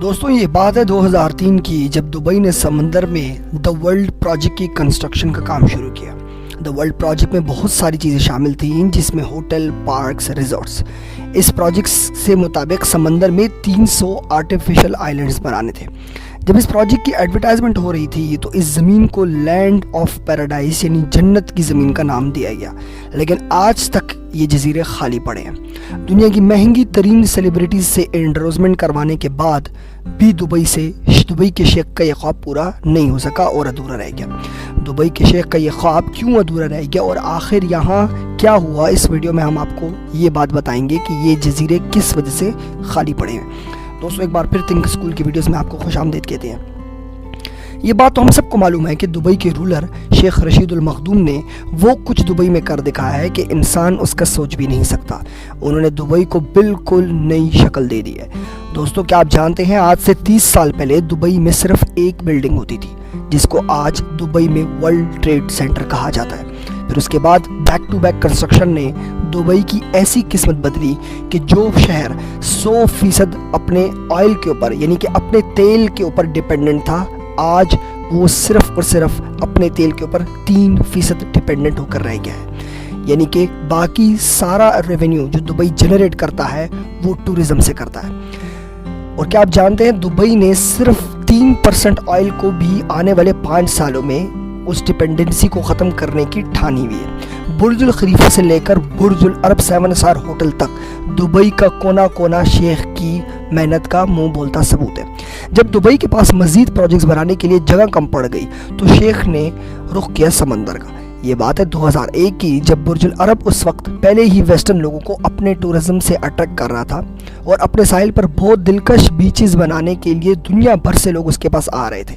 دوستوں یہ بات ہے 2003 کی، جب دبئی نے سمندر میں دا ورلڈ پروجیکٹ کی کنسٹرکشن کا کام شروع کیا۔ دا ورلڈ پروجیکٹ میں بہت ساری چیزیں شامل تھیں، جس میں ہوٹل، پارکس، ریزورٹس۔ اس پروجیکٹ سے مطابق سمندر میں 300 آرٹیفیشل آئلینڈز بنانے تھے۔ جب اس پروجیکٹ کی ایڈورٹائزمنٹ ہو رہی تھی تو اس زمین کو لینڈ آف پیراڈائز یعنی جنت کی زمین کا نام دیا گیا، لیکن آج تک یہ جزیرے خالی پڑے ہیں۔ دنیا کی مہنگی ترین سیلیبریٹیز سے انڈورسمنٹ کروانے کے بعد بھی دبئی کے شیخ کا یہ خواب پورا نہیں ہو سکا اور ادھورا رہ گیا۔ دبئی کے شیخ کا یہ خواب کیوں ادھورا رہ گیا اور آخر یہاں کیا ہوا، اس ویڈیو میں ہم آپ کو یہ بات بتائیں گے کہ یہ جزیرے کس وجہ سے خالی پڑے ہیں۔ دوستوں ایک بار پھر تھنک اسکول کی ویڈیوز میں آپ کو خوش آمدید کہتے ہیں۔ یہ بات تو ہم سب کو معلوم ہے کہ دبئی کے رولر شیخ رشید المخدوم نے وہ کچھ دبئی میں کر دکھایا ہے کہ انسان اس کا سوچ بھی نہیں سکتا۔ انہوں نے دبئی کو بالکل نئی شکل دے دی ہے۔ دوستوں کیا آپ جانتے ہیں آج سے 30 سال پہلے دبئی میں صرف ایک بلڈنگ ہوتی تھی، جس کو آج دبئی میں ورلڈ ٹریڈ سینٹر کہا جاتا ہے۔ پھر اس کے بعد بیک ٹو بیک کنسٹرکشن نے دبئی کی ایسی قسمت بدلی کہ جو شہر 100% اپنے آئل کے اوپر یعنی کہ اپنے تیل کے اوپر ڈیپینڈنٹ تھا، آج وہ صرف اور صرف اپنے تیل کے اوپر 3% ڈیپینڈنٹ ہو کر رہ گیا ہے۔ یعنی کہ باقی سارا ریونیو جو دبئی جنریٹ کرتا ہے وہ ٹورزم سے کرتا ہے۔ اور کیا آپ جانتے ہیں دبئی نے صرف 3% آئل کو بھی آنے والے 5 سالوں میں اس ڈیپینڈنسی کو ختم کرنے کی ٹھانی ہوئی ہے۔ برج الخلیفہ سے لے کر برج العرب 7 اسٹار ہوٹل تک دبئی کا کونا کونا شیخ کی محنت کا منہ بولتا ثبوت ہے۔ جب دبئی کے پاس مزید پروجیکٹس بنانے کے لیے جگہ کم پڑ گئی تو شیخ نے رخ کیا سمندر کا۔ یہ بات ہے 2001 کی، جب برج العرب اس وقت پہلے ہی ویسٹرن لوگوں کو اپنے ٹورزم سے اٹریکٹ کر رہا تھا اور اپنے ساحل پر بہت دلکش بیچز بنانے کے لیے دنیا بھر سے لوگ اس کے پاس آ رہے تھے۔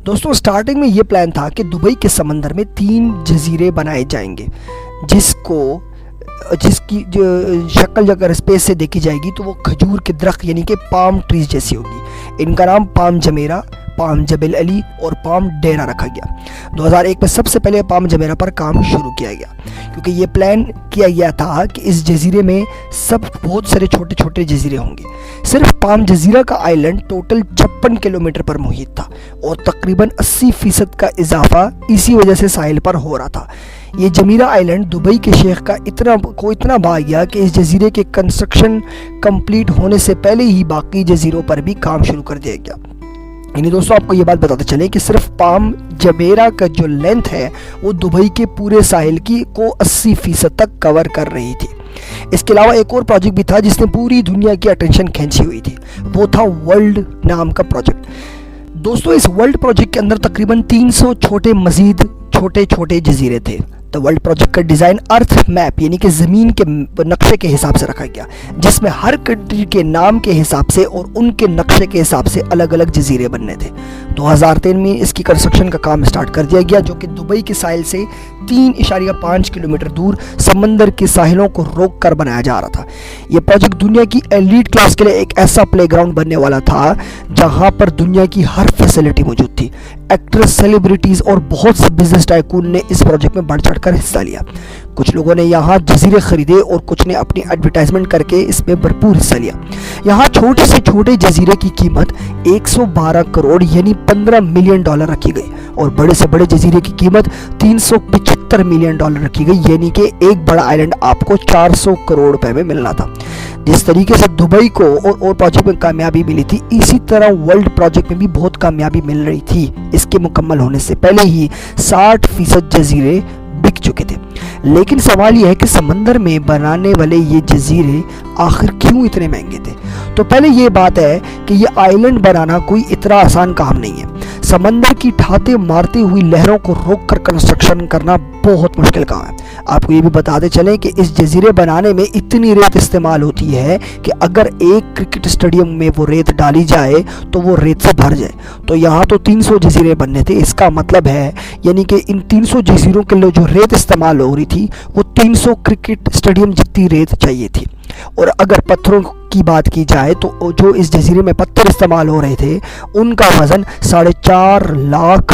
دوستوں سٹارٹنگ میں یہ پلان تھا کہ دبئی کے سمندر میں 3 جزیرے بنائے جائیں گے، جس کی جو شکل اگر اسپیس سے دیکھی جائے گی تو وہ کھجور کے درخت یعنی کہ پام ٹریز جیسی ہوگی۔ ان کا نام پام جمیرہ، پام جبل علی اور پام ڈیرا رکھا گیا۔ 2001 میں سب سے پہلے پام جمیرہ پر کام شروع کیا گیا، کیونکہ یہ پلان کیا گیا تھا کہ اس جزیرے میں بہت سارے چھوٹے چھوٹے جزیرے ہوں گے۔ صرف پام جزیرہ کا آئلینڈ ٹوٹل 56 کلومیٹر پر محیط تھا اور تقریباً 80% کا اضافہ اسی وجہ سے ساحل پر ہو رہا تھا۔ یہ جمیرہ آئلینڈ دبئی کے شیخ کا اتنا بھا گیا کہ اس جزیرے کے کنسٹرکشن کمپلیٹ ہونے سے پہلے ہی باقی جزیروں پر بھی کام شروع کر دیا گیا۔ یعنی دوستوں آپ کو یہ بات بتاتے چلیں کہ صرف پام جمیرہ کا جو لینتھ ہے وہ دبئی کے پورے ساحل کو 80% تک کور کر رہی تھی۔ اس کے علاوہ ایک اور پروجیکٹ بھی تھا جس نے پوری دنیا کی اٹینشن کھینچی ہوئی تھی، وہ تھا ورلڈ نام کا پروجیکٹ۔ دوستوں اس ورلڈ پروجیکٹ کے اندر تقریباً 300 مزید چھوٹے جزیرے تھے۔ تو ورلڈ پروجیکٹ کا ڈیزائن ارتھ میپ یعنی کہ زمین کے نقشے کے حساب سے رکھا گیا، جس میں ہر کنٹری کے نام کے حساب سے اور ان کے نقشے کے حساب سے الگ الگ جزیرے بننے تھے۔ 2003 میں اس کی کنسٹرکشن کا کام سٹارٹ کر دیا گیا، جو کہ دبئی کے ساحل سے 3.5 کلومیٹر دور سمندر کے ساحلوں کو روک کر بنایا جا رہا تھا۔ یہ پروجیکٹ دنیا کی ایلیٹ کلاس کے لیے ایک ایسا پلے گراؤنڈ بننے والا تھا جہاں پر دنیا کی ہر فیسلٹی موجود تھی۔ ایکٹرز، سیلیبریٹیز اور بہت سے بزنس ٹائکون نے اس پروجیکٹ میں بڑھ چڑھ کر حصہ لیا۔ کچھ لوگوں نے یہاں جزیرے خریدے اور کچھ نے اپنی ایڈورٹائزمنٹ کر کے اس میں بھرپور حصہ لیا۔ یہاں چھوٹے سے چھوٹے جزیرے کی قیمت 112 کروڑ یعنی $15 ملین رکھی گئی اور بڑے سے بڑے جزیرے کی قیمت $375 ملین رکھی گئی، یعنی کہ ایک بڑا آئلینڈ آپ کو 400 کروڑ روپے میں ملنا تھا۔ جس طریقے سے دبئی کو اور پروجیکٹ میں کامیابی ملی تھی، اسی طرح ورلڈ پروجیکٹ میں بھی بہت کامیابی مل رہی تھی۔ اس کے مکمل ہونے سے پہلے ہی 60% جزیرے بک چکے تھے۔ لیکن سوال یہ ہے کہ سمندر میں بنانے والے یہ جزیرے آخر کیوں اتنے مہنگے تھے؟ تو پہلے یہ بات ہے کہ یہ آئلینڈ بنانا کوئی اتنا آسان کام نہیں ہے۔ سمندر کی ٹھاتے مارتی ہوئی لہروں کو روک کر کنسٹرکشن کرنا بہت مشکل کام ہے۔ آپ کو یہ بھی بتاتے چلیں کہ اس جزیرے بنانے میں اتنی ریت استعمال ہوتی ہے کہ اگر ایک کرکٹ اسٹیڈیم میں وہ ریت ڈالی جائے تو وہ ریت سے بھر جائے۔ تو یہاں تو 300 جزیرے بننے تھے، اس کا مطلب ہے یعنی کہ ان 300 جزیروں کے لیے جو ریت استعمال ہو رہی تھی وہ 300 کرکٹ اسٹیڈیم جتنی ریت چاہیے تھی۔ اور اگر پتھروں کی بات کی جائے تو جو اس جزیرے میں پتھر استعمال ہو رہے تھے ان کا وزن 4.5 لاکھ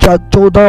14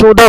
14